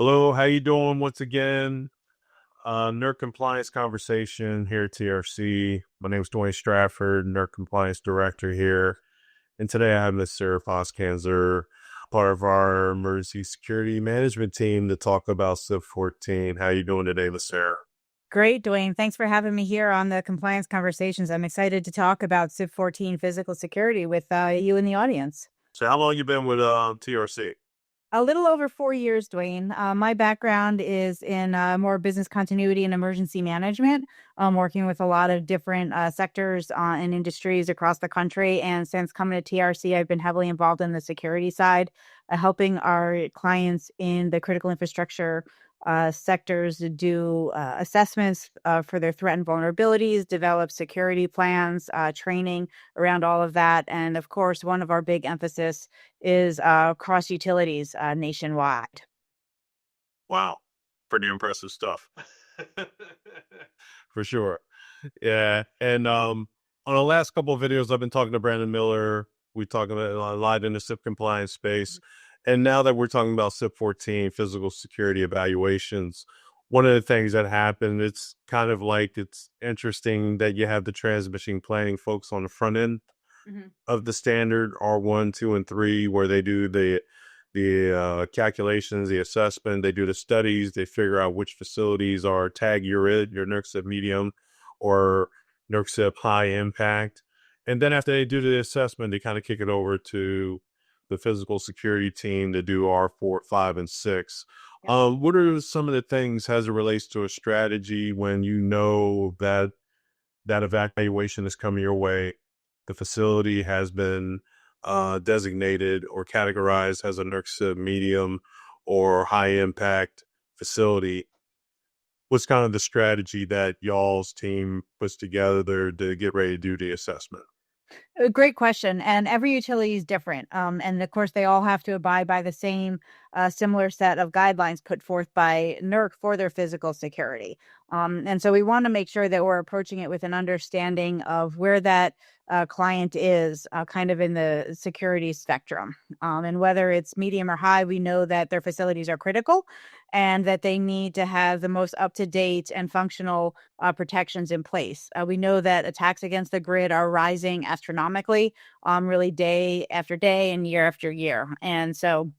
Hello, how you doing once again? NERC Compliance Conversation here at TRC. My name is Dwayne Stratford, NERC Compliance Director here. And today I have Ms. Sarah Foskanzer, part of our emergency security management team to talk about CIP-014. How you doing today, Ms. Sarah? Great, Dwayne. Thanks for having me here on the Compliance Conversations. I'm excited to talk about CIP-014 physical security with you in the audience. So how long you been with TRC? A little over 4 years, Dwayne. My background is in more business continuity and emergency management, working with a lot of different sectors and industries across the country. And since coming to TRC, I've been heavily involved in the security side, helping our clients in the critical infrastructure sectors do assessments for their threat and vulnerabilities, develop security plans, training around all of that. And of course, one of our big emphasis is cross utilities nationwide. Wow, pretty impressive stuff. For sure. Yeah. And on the last couple of videos, I've been talking to Brandon Miller. We talk about a lot in the CIP compliance space. And now that we're talking about CIP-014, physical security evaluations, one of the things that happened, it's kind of like it's interesting that you have the transmission planning folks on the front end of the standard R1, 2, and 3, where they do the calculations, the assessment, they do the studies, they figure out which facilities are tag URID, your NERC medium, or NERC high impact. And then after they do the assessment, they kind of kick it over to the physical security team to do R4, 5, and 6. What are some of the things as it relates to a strategy when you know that that evaluation is coming your way? The facility has been designated or categorized as a NERC medium or high impact facility. What's kind of the strategy that y'all's team puts together to get ready to do the assessment? A great question. And every utility is different. And of course, they all have to abide by the same similar set of guidelines put forth by NERC for their physical security. And so we want to make sure that we're approaching it with an understanding of where that client is kind of in the security spectrum. And whether it's medium or high, we know that their facilities are critical and that they need to have the most up-to-date and functional protections in place. We know that attacks against the grid are rising astronomically, really day after day and year after year. And so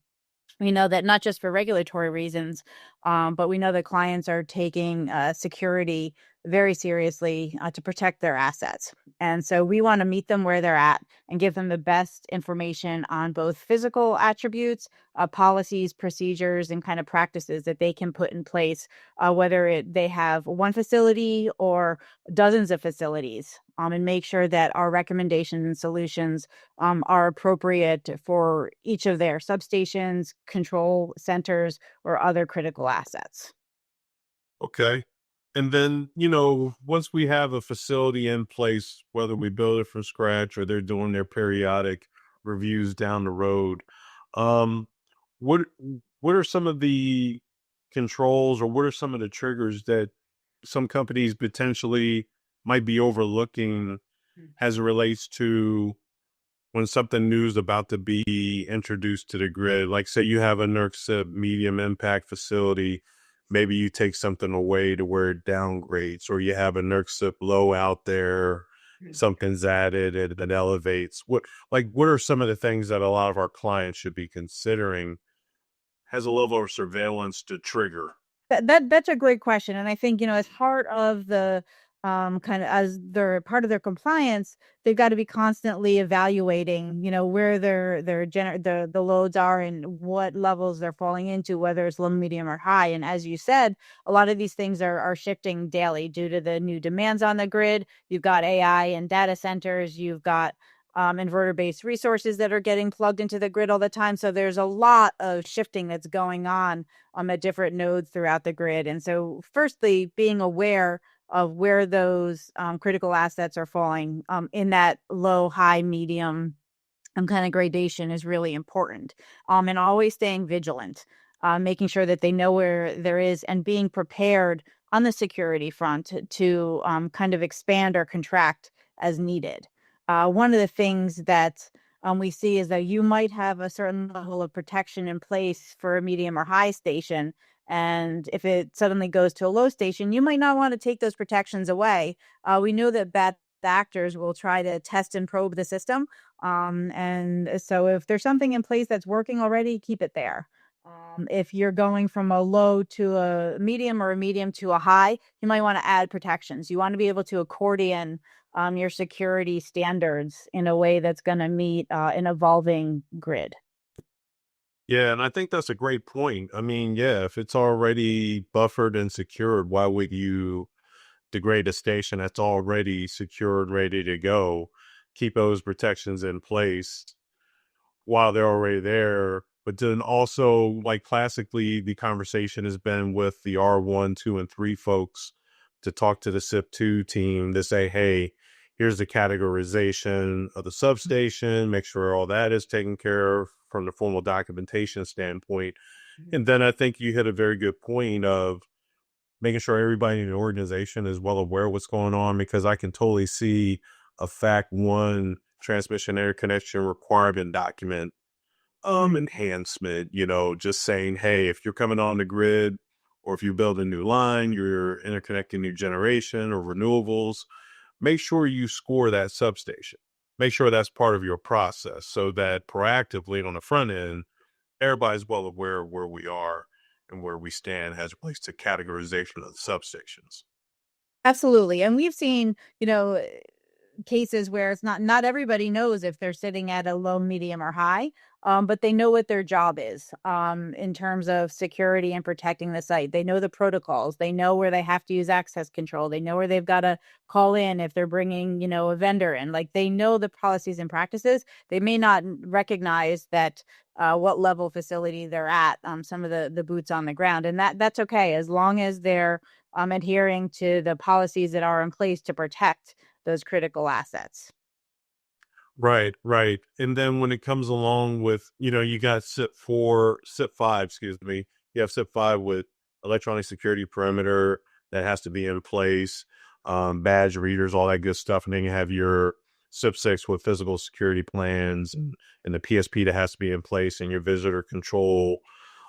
we know that not just for regulatory reasons, but we know that clients are taking security very seriously to protect their assets. And so we want to meet them where they're at and give them the best information on both physical attributes, policies, procedures, and kind of practices that they can put in place, whether they have one facility or dozens of facilities, and make sure that our recommendations and solutions are appropriate for each of their substations, control centers, or other critical assets. Okay. And then, once we have a facility in place, whether we build it from scratch or they're doing their periodic reviews down the road, um, what what are some of the controls or what are some of the triggers that some companies potentially might be overlooking as it relates to when something new is about to be introduced to the grid? Like, say you have a NERC medium impact facility, maybe you take something away to where it downgrades, or you have a NERC low out there, something's added and it elevates. What are some of the things that a lot of our clients should be considering as a level of surveillance to trigger? That's a great question, and I think as part of the kind of as they're part of their compliance, they've got to be constantly evaluating, where the loads are and what levels they're falling into, whether it's low, medium, or high. And as you said, a lot of these things are shifting daily due to the new demands on the grid. You've got AI and data centers. You've got inverter-based resources that are getting plugged into the grid all the time. So there's a lot of shifting that's going on at different nodes throughout the grid. And so firstly, being aware of where those critical assets are falling in that low, high, medium kind of gradation is really important. And always staying vigilant, making sure that they know where there is and being prepared on the security front to kind of expand or contract as needed. One of the things that we see is that you might have a certain level of protection in place for a medium or high station, And if it suddenly goes to a low station, you might not want to take those protections away. We know that bad actors will try to test and probe the system. And so if there's something in place that's working already, keep it there. If you're going from a low to a medium or a medium to a high, you might want to add protections. You want to be able to accordion your security standards in a way that's going to meet an evolving grid. Yeah, and I think that's a great point. I mean, yeah, if it's already buffered and secured, why would you degrade a station that's already secured, ready to go? Keep those protections in place while they're already there. But then also, like classically, the conversation has been with the R1, 2, and 3 folks to talk to the CIP-2 team to say, hey, here's the categorization of the substation, make sure all that is taken care of from the formal documentation standpoint. And then I think you hit a very good point of making sure everybody in the organization is well aware of what's going on, because I can totally see a fact one transmission air connection requirement document enhancement, just saying, hey, if you're coming on the grid or if you build a new line, you're interconnecting new generation or renewables, make sure you score that substation. Make sure that's part of your process so that proactively on the front end, everybody's well aware of where we are and where we stand as it relates to categorization of the substations. Absolutely. And we've seen, cases where it's not everybody knows if they're sitting at a low, medium, or high, but they know what their job is in terms of security and protecting the site. They know the protocols. They know where they have to use access control. They know where they've got to call in if they're bringing, a vendor in. Like they know the policies and practices. They may not recognize that what level facility they're at. Some of the boots on the ground, and that's okay as long as they're adhering to the policies that are in place to protect those critical assets. Right, right. And then when it comes along with, you got SIP-4, SIP-5, excuse me, you have SIP-5 with electronic security perimeter that has to be in place, badge readers, all that good stuff. And then you have your SIP-6 with physical security plans and the PSP that has to be in place and your visitor control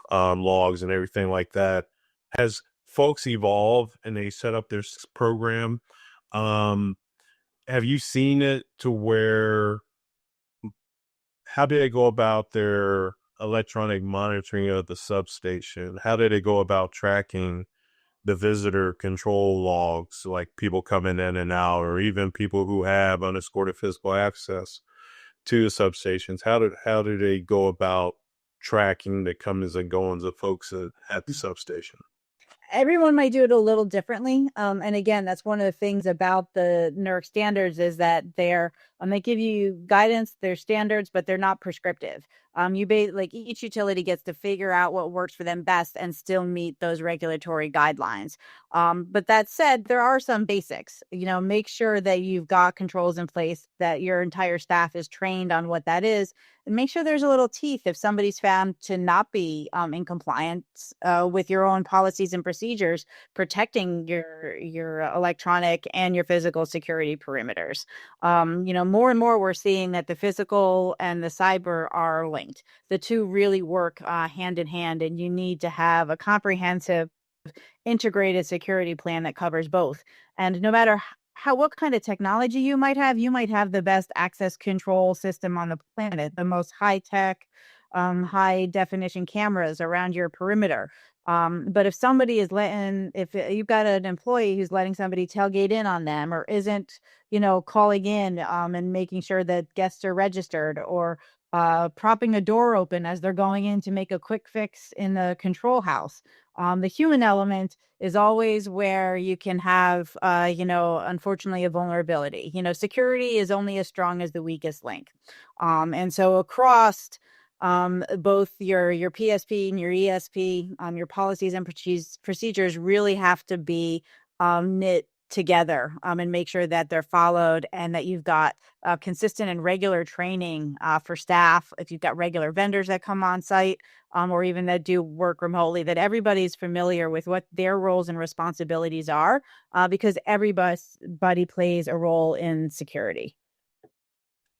logs and everything like that. As folks evolve and they set up their program, um, have you seen it to where how do they go about their electronic monitoring of the substation? How do they go about tracking the visitor control logs, like people coming in and out, or even people who have unescorted physical access to the substations? How do they go about tracking the comings and goings of folks at the substation? Everyone might do it a little differently. And again, that's one of the things about the NERC standards is that they give you guidance, they're standards, but they're not prescriptive. Like each utility gets to figure out what works for them best and still meet those regulatory guidelines. But that said, there are some basics. Make sure that you've got controls in place, that your entire staff is trained on what that is, and make sure there's a little teeth if somebody's found to not be in compliance with your own policies and procedures, protecting your electronic and your physical security perimeters. More and more we're seeing that the physical and the cyber are linked. The two really work hand in hand, and you need to have a comprehensive integrated security plan that covers both. And no matter what kind of technology you might have the best access control system on the planet, the most high tech, high definition cameras around your perimeter. But if you've got an employee who's letting somebody tailgate in on them or isn't, calling in and making sure that guests are registered, or propping a door open as they're going in to make a quick fix in the control house. The human element is always where you can have, unfortunately, a vulnerability. Security is only as strong as the weakest link. And so across both your PSP and your ESP, your policies and procedures really have to be knit together and make sure that they're followed, and that you've got consistent and regular training for staff. If you've got regular vendors that come on site or even that do work remotely, that everybody's familiar with what their roles and responsibilities are, because everybody plays a role in security.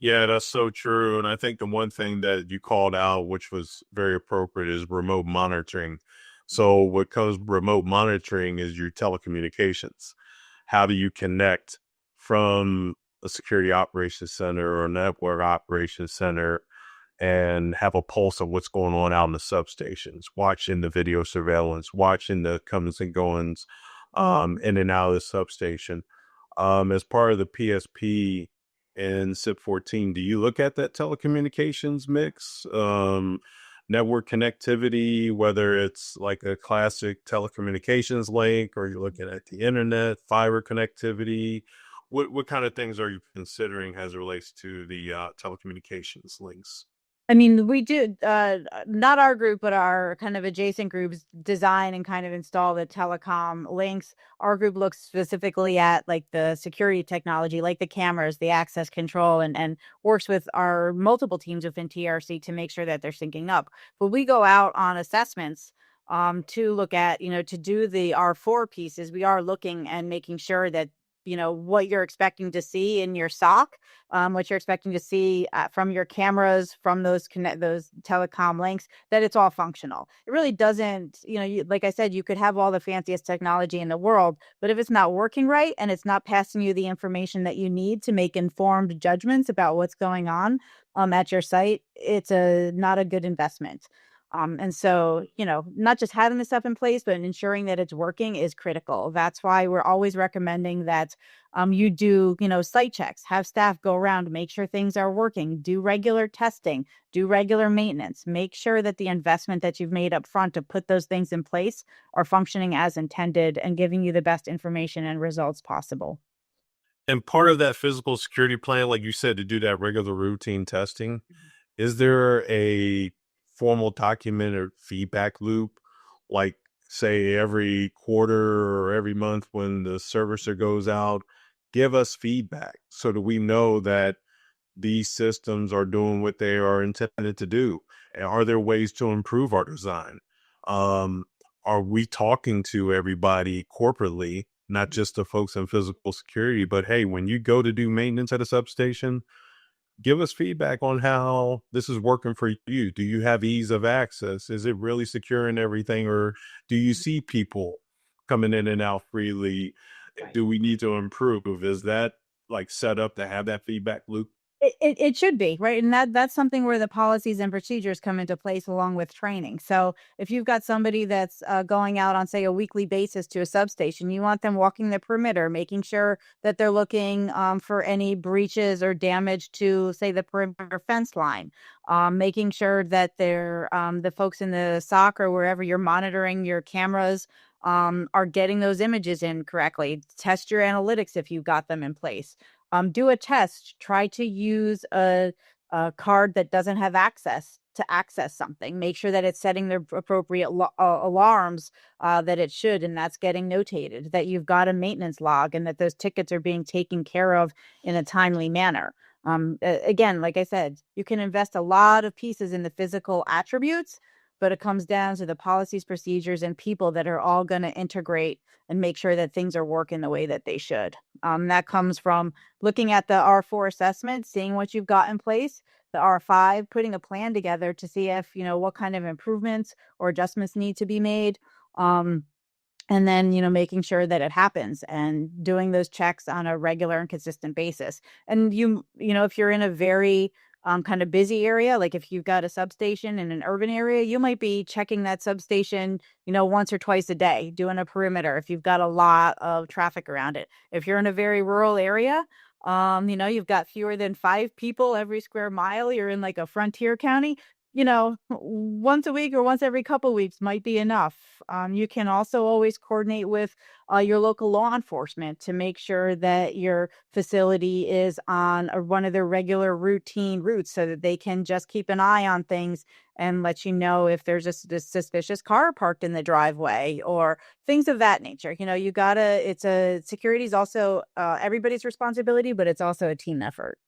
Yeah, that's so true. And I think the one thing that you called out, which was very appropriate, is remote monitoring. So what comes remote monitoring is your telecommunications. How do you connect from a security operations center or network operations center and have a pulse of what's going on out in the substations, watching the video surveillance, watching the comings and goings in and out of the substation. As part of the PSP and CIP-014, do you look at that telecommunications mix, network connectivity, whether it's like a classic telecommunications link or you're looking at the internet, fiber connectivity? What kind of things are you considering as it relates to the telecommunications links? I mean, we do, not our group, but our kind of adjacent groups design and kind of install the telecom links. Our group looks specifically at like the security technology, like the cameras, the access control, and works with our multiple teams within TRC to make sure that they're syncing up. But we go out on assessments to look at, to do the R4 pieces. We are looking and making sure that, what you're expecting to see in your SOC, what you're expecting to see from your cameras, from those telecom links, that it's all functional. It really doesn't, like I said, you could have all the fanciest technology in the world, but if it's not working right and it's not passing you the information that you need to make informed judgments about what's going on at your site, it's not a good investment. And so, not just having this stuff in place, but ensuring that it's working is critical. That's why we're always recommending that you do, site checks, have staff go around, make sure things are working, do regular testing, do regular maintenance, make sure that the investment that you've made up front to put those things in place are functioning as intended and giving you the best information and results possible. And part of that physical security plan, like you said, to do that regular routine testing, is there a formal documented feedback loop? Like, say, every quarter or every month when the servicer goes out, give us feedback so that we know that these systems are doing what they are intended to do. And are there ways to improve our design? Um, are we talking to everybody corporately, not just the folks in physical security, but hey, when you go to do maintenance at a substation, give us feedback on how this is working for you. Do you have ease of access? Is it really securing everything, or do you see people coming in and out freely? Right. Do we need to improve? Is that like set up to have that feedback loop? It should be, right? And that's something where the policies and procedures come into place along with training. So if you've got somebody that's going out on, say, a weekly basis to a substation, you want them walking the perimeter, making sure that they're looking for any breaches or damage to, say, the perimeter fence line, making sure that they're the folks in the SOC or wherever you're monitoring your cameras are getting those images in correctly. Test your analytics if you've got them in place. Do a test. Try to use a card that doesn't have access to access something. Make sure that it's setting the appropriate alarms that it should, and that's getting notated, that you've got a maintenance log and that those tickets are being taken care of in a timely manner. Again, like I said, you can invest a lot of pieces in the physical attributes, but it comes down to the policies, procedures, and people that are all going to integrate and make sure that things are working the way that they should. That comes from looking at the R4 assessment, seeing what you've got in place, the R5, putting a plan together to see if, what kind of improvements or adjustments need to be made. And then, making sure that it happens and doing those checks on a regular and consistent basis. And if you're in a very kind of busy area, like if you've got a substation in an urban area, you might be checking that substation, once or twice a day, doing a perimeter if you've got a lot of traffic around it. If you're in a very rural area, you've got fewer than 5 people every square mile, you're in like a frontier county, once a week or once every couple weeks might be enough. You can also always coordinate with your local law enforcement to make sure that your facility is on one of their regular routine routes so that they can just keep an eye on things and let you know if there's a suspicious car parked in the driveway or things of that nature. Security is also everybody's responsibility, but it's also a team effort.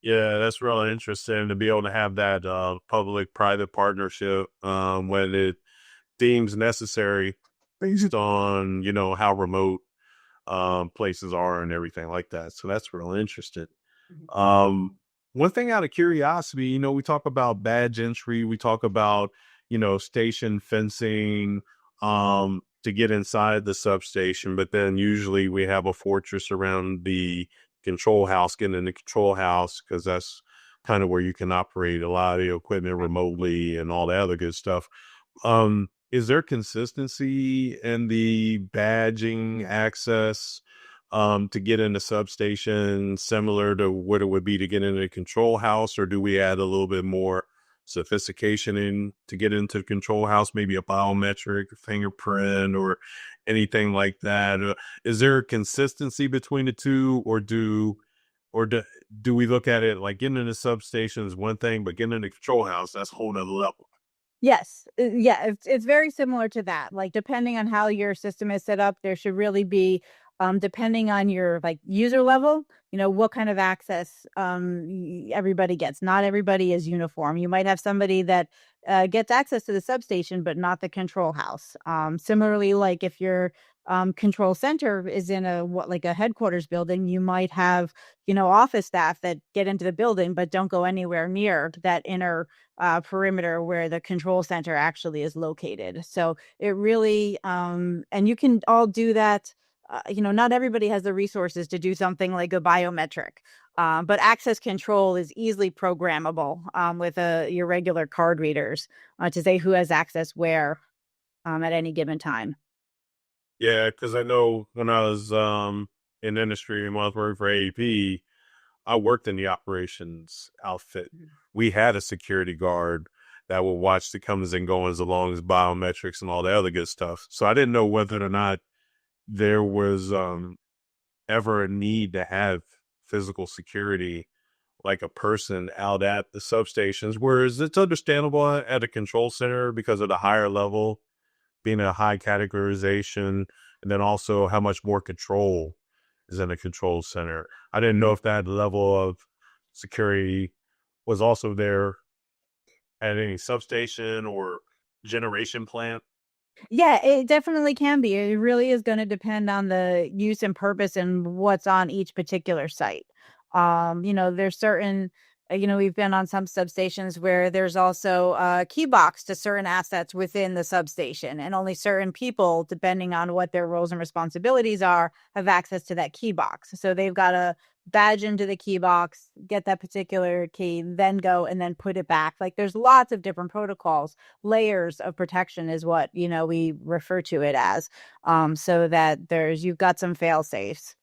Yeah, that's really interesting to be able to have that public-private partnership when it deems necessary based on, how remote places are and everything like that. So that's really interesting. Mhm. Um, One thing out of curiosity, we talk about badge entry, we talk about, station fencing, to get inside the substation, but then usually we have a fortress around the control house, getting in the control house, because that's kind of where you can operate a lot of the equipment remotely and all the other good stuff. Is there consistency in the badging access to get into substation similar to what it would be to get into a control house, or do we add a little bit more sophistication in to get into the control house, maybe a biometric fingerprint or anything like that? Is there a consistency between the two, or do we look at it like getting into substation is one thing, but getting into the control house, that's a whole nother level? Yes, yeah, it's very similar to that. Like, depending on how your system is set up, there should really be, depending on your like user level, what kind of access everybody gets. Not everybody is uniform. You might have somebody that gets access to the substation, but not the control house. Similarly, like if your control center is in like a headquarters building, you might have office staff that get into the building but don't go anywhere near that inner perimeter where the control center actually is located. So it really, and you can all do that. Not everybody has the resources to do something like a biometric, but access control is easily programmable with your regular card readers to say who has access where at any given time. Yeah, because I know when I was in industry and when I was working for AEP, I worked in the operations outfit. We had a security guard that would watch the comings and goings along as biometrics and all the other good stuff. So I didn't know whether or not there was ever a need to have physical security like a person out at the substations, whereas it's understandable at a control center because of the higher level being a high categorization, and then also how much more control is in a control center. I didn't know if that level of security was also there at any substation or generation plant. Yeah, it definitely can be. It really is going to depend on the use and purpose and what's on each particular site. There's certain, we've been on some substations where there's also a key box to certain assets within the substation, and only certain people, depending on what their roles and responsibilities are, have access to that key box. So they've got to badge into the key box, get that particular key, then go and then put it back. Like, there's lots of different protocols. Layers of protection is what we refer to it as, so that you've got some fail safes.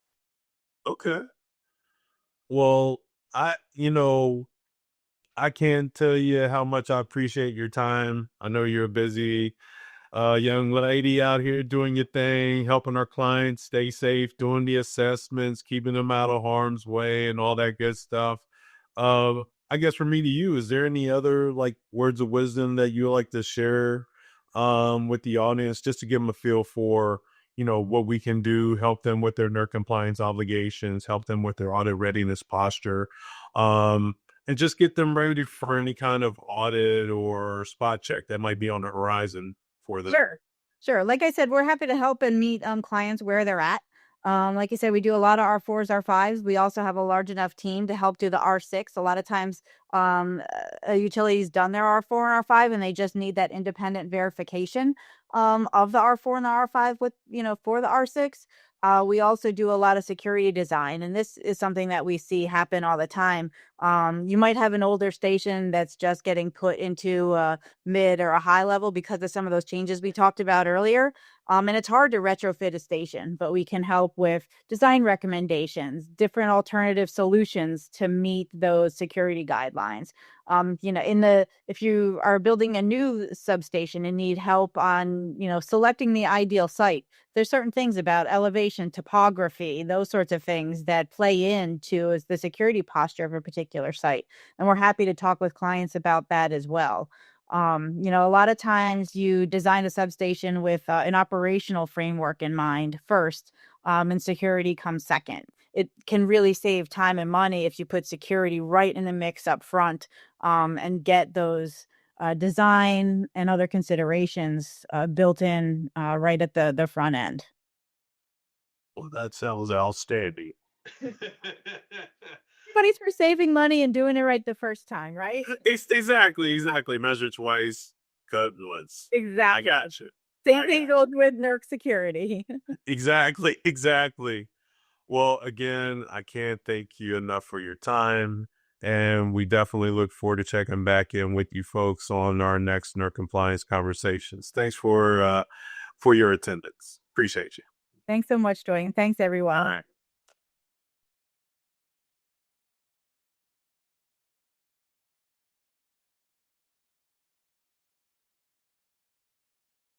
Okay. Well, I can't tell you how much I appreciate your time. I know you're a busy young lady out here doing your thing, helping our clients stay safe, doing the assessments, keeping them out of harm's way, and all that good stuff. I guess from me to you, is there any other like words of wisdom that you like to share with the audience, just to give them a feel for what we can do, help them with their NERC compliance obligations, help them with their audit readiness posture, and just get them ready for any kind of audit or spot check that might be on the horizon for them. Sure. Sure. Like I said, we're happy to help and meet clients where they're at. Like I said, we do a lot of R4s, R5s. We also have a large enough team to help do the R6. A lot of times, a utility's done their R4 and R5, and they just need that independent verification of the R4 and the R5 with, for the R6. We also do a lot of security design, and this is something that we see happen all the time. You might have an older station that's just getting put into a mid or a high level because of some of those changes we talked about earlier. And it's hard to retrofit a station, but we can help with design recommendations, different alternative solutions to meet those security guidelines. If you are building a new substation and need help on, selecting the ideal site, there's certain things about elevation, topography, those sorts of things that play into the security posture of a particular site. And we're happy to talk with clients about that as well. A lot of times you design a substation with an operational framework in mind first, and security comes second. It can really save time and money if you put security right in the mix up front, and get those design and other considerations built in right at the front end. Well, that sounds outstanding. Everybody's for saving money and doing it right the first time, right? It's exactly. Measure twice, cut once. I Exactly. got you. Same thing goes with NERC security. Exactly. Well, again, I can't thank you enough for your time. And we definitely look forward to checking back in with you folks on our next NERC Compliance Conversations. Thanks for your attendance. Appreciate you. Thanks so much, Joy, and thanks everyone. All right.